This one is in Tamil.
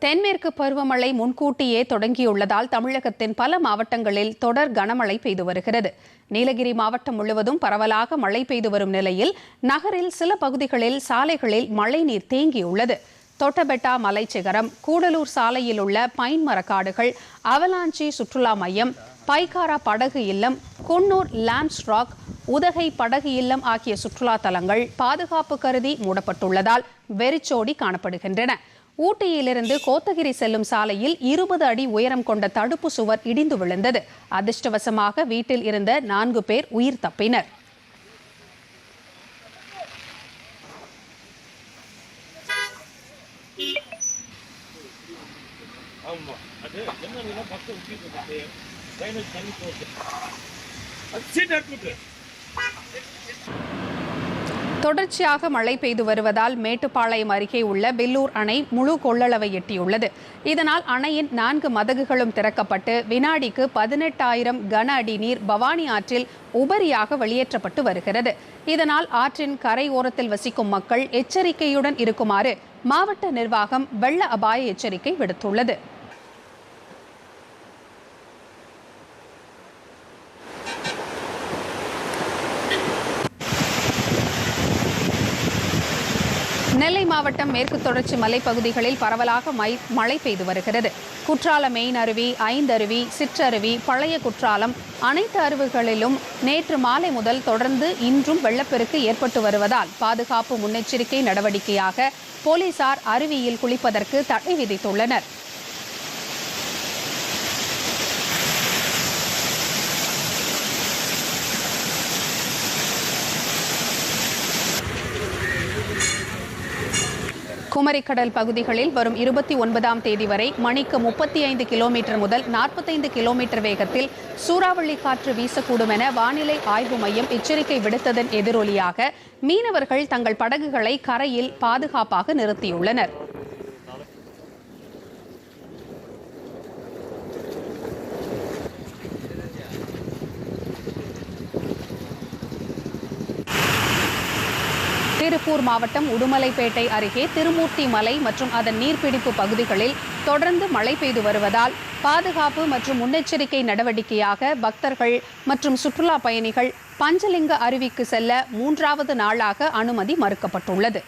தென்மேற்கு பருவமழை முன்கூட்டியே தொடங்கியுள்ளதால் தமிழகத்தின் பல மாவட்டங்களில் தொடர் கனமழை பெய்து வருகிறது. நீலகிரி மாவட்டம் முழுவதும் பரவலாக மழை பெய்து வரும் நிலையில் நகரில் சில பகுதிகளில் சாலைகளில் மழைநீர் தேங்கியுள்ளது. தொட்டபெட்டா மலைச்சிகரம், கூடலூர் சாலையில் உள்ள பைன் மரக்காடுகள், அவலாஞ்சி சுற்றுலா மையம், பைக்காரா படகு இல்லம், குன்னூர் லாம்ஸ் ராக், உதகை படகு இல்லம் ஆகிய சுற்றுலா தலங்கள் பாதுகாப்பு கருதி மூடப்பட்டுள்ளதால் வெறிச்சோடி காணப்படுகின்றன. ஊட்டியிலிருந்து கோத்தகிரி செல்லும் சாலையில் 20 அடி உயரம் கொண்ட தடுப்பு சுவர் இடிந்து விழுந்தது. அதிர்ஷ்டவசமாக வீட்டில் இருந்த 4 பேர் உயிர் தப்பினர். தொடர்ச்சியாக மழை பெய்து வருவதால் மேட்டுப்பாளையம் அருகே உள்ள பில்லூர் அணை முழு கொள்ளளவை எட்டியுள்ளது. இதனால் அணையின் 4 மதகுகளும் திறக்கப்பட்டு வினாடிக்கு 18,000 கன அடி நீர் பவானி ஆற்றில் உபரியாக வெளியேற்றப்பட்டு வருகிறது. இதனால் ஆற்றின் கரை ஓரத்தில் வசிக்கும் மக்கள் எச்சரிக்கையுடன் இருக்குமாறு மாவட்ட நிர்வாகம் வெள்ள அபாய எச்சரிக்கை விடுத்துள்ளது. நெல்லை மாவட்டம் மேற்கு தொடர்ச்சி மலைப்பகுதிகளில் பரவலாக மழை பெய்து வருகிறது. குற்றாலம் மெயின் அருவி, ஐந்தருவி, சிற்றருவி, பழைய குற்றாலம் அனைத்து அருவிகளிலும் நேற்று மாலை முதல் தொடர்ந்து இன்றும் வெள்ளப்பெருக்கு ஏற்பட்டு வருவதால் பாதுகாப்பு முன்னெச்சரிக்கை நடவடிக்கையாக போலீசார் அருவியில் குளிப்பதற்கு தடை விதித்துள்ளனர். குமரிக்கடல் பகுதிகளில் வரும் 29ஆம் தேதி வரை மணிக்கு 35 கிலோமீட்டர் முதல் 45 கிலோமீட்டர் வேகத்தில் சூறாவளி காற்று வீசக்கூடும் என வானிலை ஆய்வு மையம் எச்சரிக்கை விடுத்ததன் எதிரொலியாக மீனவர்கள் தங்கள் படகுகளை கரையில் பாதுகாப்பாக நிறுத்தியுள்ளனர். திருப்பூர் மாவட்டம் உடுமலைப்பேட்டை அருகே திருமூர்த்தி மலை மற்றும் அதன் நீர்பிடிப்பு பகுதிகளில் தொடர்ந்து மழை பெய்து வருவதால் பாதுகாப்பு மற்றும் முன்னெச்சரிக்கை நடவடிக்கையாக பக்தர்கள் மற்றும் சுற்றுலா பயணிகள் பஞ்சலிங்க அருவிக்கு செல்ல 3வது நாளாக அனுமதி மறுக்கப்பட்டுள்ளது.